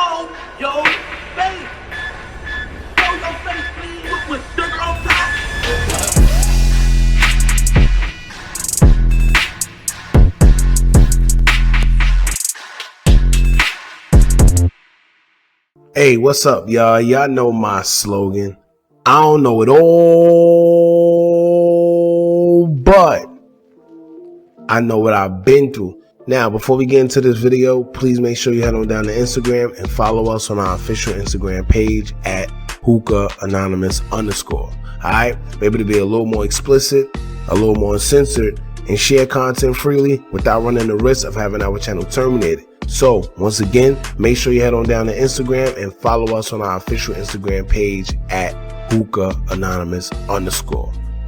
show your face. Show your face, please, with sugar on top. Hey, what's up, y'all? Y'all know my slogan. I don't know it all, but I know what I've been through. Now, before we get into this video, please make sure you head on down to Instagram and follow us on our official Instagram page at hookahanonymous_. Alright? We're able to be a little more explicit, a little more uncensored, and share content freely without running the risk of having our channel terminated. So, once again, make sure you head on down to Instagram and follow us on our official Instagram page at hookahanonymous_.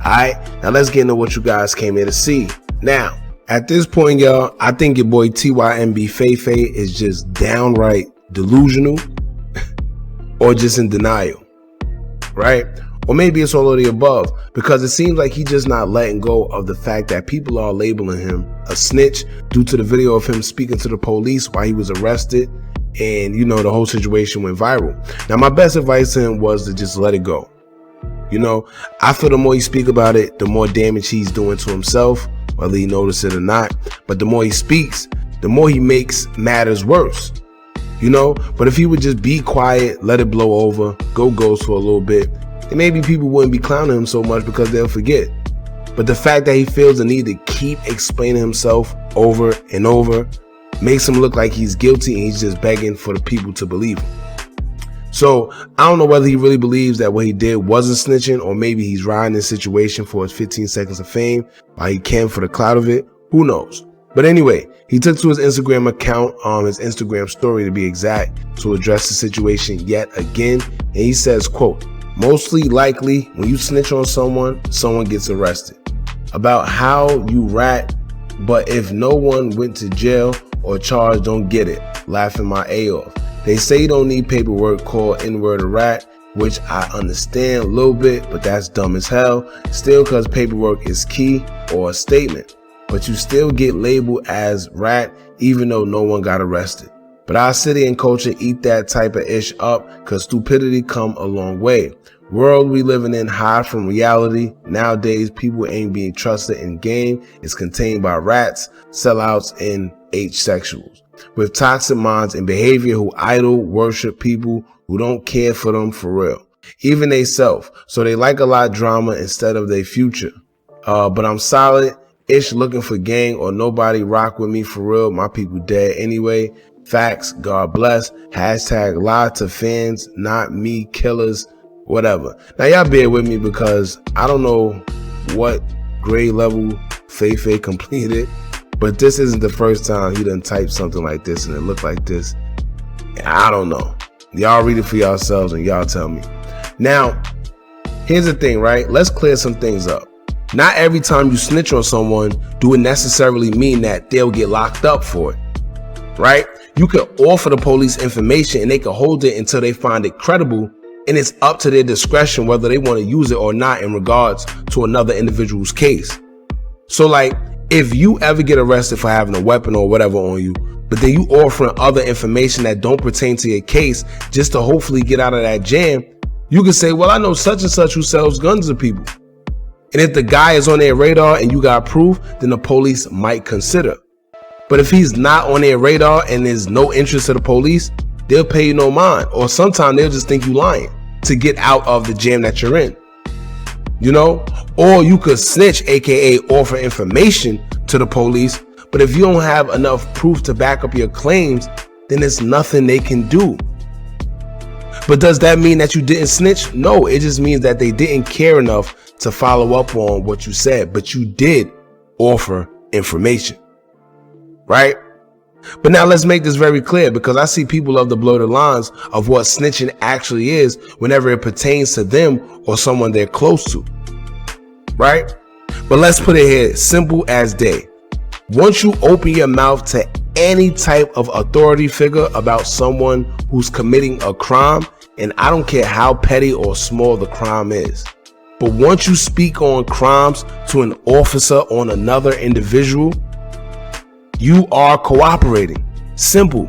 Alright? Now let's get into what you guys came here to see. Now, at this point, y'all, I think your boy TYMB Fay Fay is just downright delusional or just in denial, right? Or maybe it's all of the above, because it seems like he's just not letting go of the fact that people are labeling him a snitch due to the video of him speaking to the police while he was arrested, and you know, the whole situation went viral. Now, my best advice to him was to just let it go. You know, I feel the more he speaks about it, the more damage he's doing to himself, whether he notices it or not. But the more he speaks, the more he makes matters worse. You know, but if he would just be quiet, let it blow over, go ghost for a little bit, then maybe people wouldn't be clowning him so much because they'll forget. But the fact that he feels the need to keep explaining himself over and over makes him look like he's guilty, and he's just begging for the people to believe him. So I don't know whether he really believes that what he did wasn't snitching, or maybe he's riding this situation for his 15 seconds of fame while he can for the clout of it. Who knows? But anyway, he took to his Instagram account, his Instagram story to be exact, to address the situation yet again. And he says, quote, "Mostly likely when you snitch on someone gets arrested. About how you rat, but if no one went to jail or charged, don't get it. Laughing my A off. They say you don't need paperwork called N-word a rat, which I understand a little bit, but that's dumb as hell. Still, cause paperwork is key or a statement, but you still get labeled as rat even though no one got arrested. But our city and culture eat that type of ish up, cause stupidity come a long way. World we living in hide from reality. Nowadays, people ain't being trusted in game. It's contained by rats, sellouts, and H-sexuals with toxic minds and behavior who idol worship people who don't care for them for real, even they self. So they like a lot of drama instead of their future. But I'm solid ish looking for gang or nobody rock with me for real. My people dead anyway. Facts. God bless. Hashtag lie to fans, not me killers, whatever. Now y'all bear with me because I don't know what grade level Fay Fay completed, but this isn't the first time he done typed something like this and it looked like this. I don't know. Y'all read it for yourselves and y'all tell me. Now, here's the thing, right? Let's clear some things up. Not every time you snitch on someone do it necessarily mean that they'll get locked up for it, right? You could offer the police information and they can hold it until they find it credible, and it's up to their discretion whether they want to use it or not in regards to another individual's case. So like, if you ever get arrested for having a weapon or whatever on you, but then you offering other information that don't pertain to your case just to hopefully get out of that jam, you can say, well, I know such and such who sells guns to people. And if the guy is on their radar and you got proof, then the police might consider. But if he's not on their radar and there's no interest to the police, they'll pay you no mind. Or sometimes they'll just think you lying to get out of the jam that you're in. You know, or you could snitch, aka offer information to the police, but if you don't have enough proof to back up your claims, then there's nothing they can do. But does that mean that you didn't snitch? No, it just means that they didn't care enough to follow up on what you said, but you did offer information, right? But now let's make this very clear, because I see people love to blur the lines of what snitching actually is whenever it pertains to them or someone they're close to, right? But let's put it here, simple as day. Once you open your mouth to any type of authority figure about someone who's committing a crime, and I don't care how petty or small the crime is, but once you speak on crimes to an officer on another individual, you are cooperating. Simple.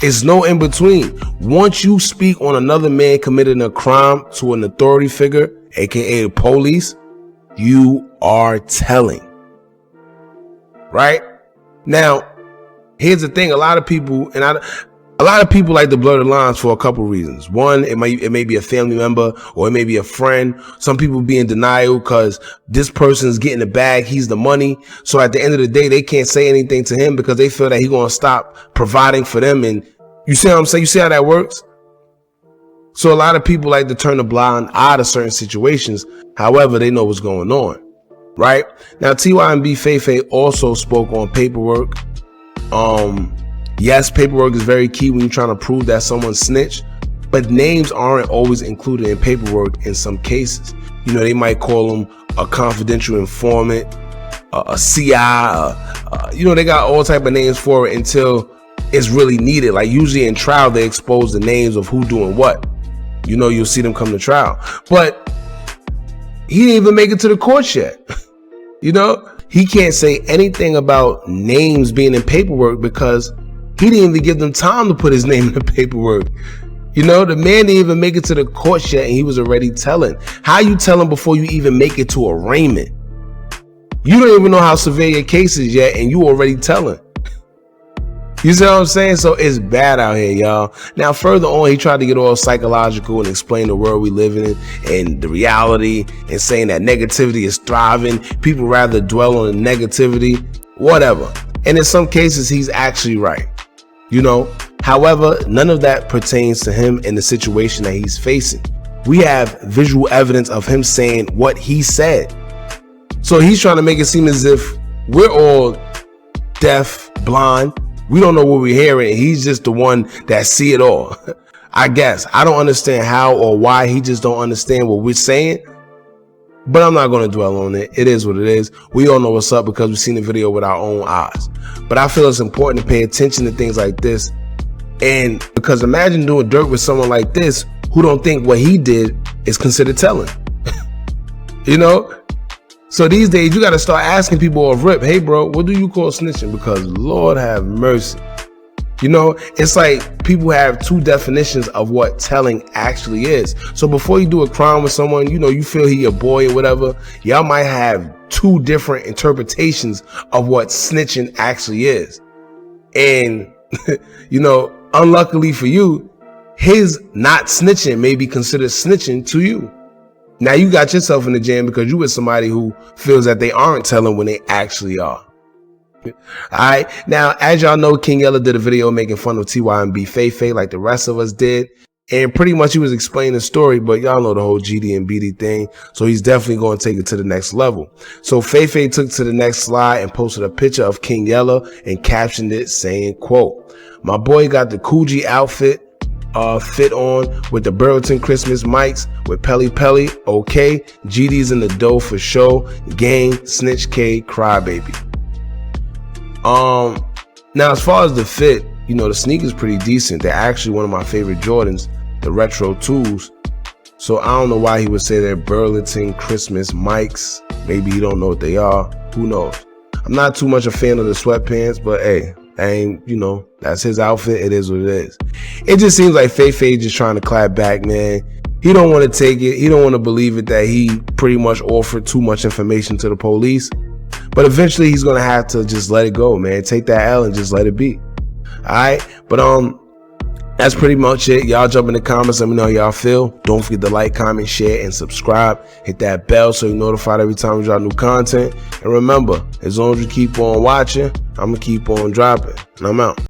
It's no in between. Once you speak on another man committing a crime to an authority figure, aka the police, you are telling. Right? Now, here's the thing. A lot of people like to blur the lines for a couple reasons. One, it may be a family member, or it may be a friend. Some people be in denial because this person's getting the bag, he's the money. So at the end of the day, they can't say anything to him because they feel that he's gonna stop providing for them. And you see what I'm saying? You see how that works? So a lot of people like to turn a blind eye to certain situations. However, they know what's going on, right? Now, TYMB Fay Fay also spoke on paperwork. Yes, paperwork is very key when you're trying to prove that someone snitched, but names aren't always included in paperwork in some cases. You know, they might call them a confidential informant, a CI, you know, they got all type of names for it until it's really needed. Like usually in trial, they expose the names of who doing what. You know, you'll see them come to trial. But he didn't even make it to the courts yet. You know, he can't say anything about names being in paperwork because he didn't even give them time to put his name in the paperwork. You know, the man didn't even make it to the court yet and he was already telling. How you telling before you even make it to arraignment? You don't even know how severe your case is yet and you already telling. You see what I'm saying? So it's bad out here, y'all. Now, further on, he tried to get all psychological and explain the world we live in and the reality and saying that negativity is thriving. People rather dwell on the negativity, whatever. And in some cases, he's actually right. You know, however, none of that pertains to him in the situation that he's facing. We have visual evidence of him saying what he said. So he's trying to make it seem as if we're all deaf, blind. We don't know what we're hearing. And he's just the one that see it all. I guess. I don't understand how or why he just don't understand what we're saying. But I'm not going to dwell on it. It is what it is. We all know what's up because we've seen the video with our own eyes. But I feel it's important to pay attention to things like this. And because imagine doing dirt with someone like this who don't think what he did is considered telling. You know? So these days you got to start asking people off rip, hey bro, what do you call snitching? Because Lord have mercy. You know, it's like people have two definitions of what telling actually is. So before you do a crime with someone, you know, you feel he your boy or whatever, y'all might have two different interpretations of what snitching actually is. And, you know, unluckily for you, his not snitching may be considered snitching to you. Now you got yourself in the jam because you with somebody who feels that they aren't telling when they actually are. Alright, now as y'all know, King Yella did a video making fun of TYMB Fay Fay like the rest of us did. And pretty much he was explaining the story, but y'all know the whole GD and BD thing. So he's definitely going to take it to the next level. So Fay Fay took to the next slide and posted a picture of King Yella and captioned it saying, quote, "My boy got the Coogee outfit fit on with the Burlington Christmas mics with Pelly Pelly. Okay, GD's in the dough for show. Gang, Snitch K, Crybaby." Now as far as the fit, you know, the sneakers pretty decent. They're actually one of my favorite Jordans, the retro 2s. So I don't know why he would say they're Burlington Christmas mics. Maybe he don't know what they are. Who knows? I'm not too much a fan of the sweatpants, but hey, ain't, you know, that's his outfit. It is what it is. It just seems like Fay Fay just trying to clap back, man. He don't want to take it. He don't want to believe it that he pretty much offered too much information to the police. But eventually he's going to have to just let it go, man. Take that L and just let it be. All right. But that's pretty much it. Y'all jump in the comments. Let me know how y'all feel. Don't forget to like, comment, share, and subscribe. Hit that bell so you're notified every time we drop new content. And remember, as long as you keep on watching, I'm going to keep on dropping. And I'm out.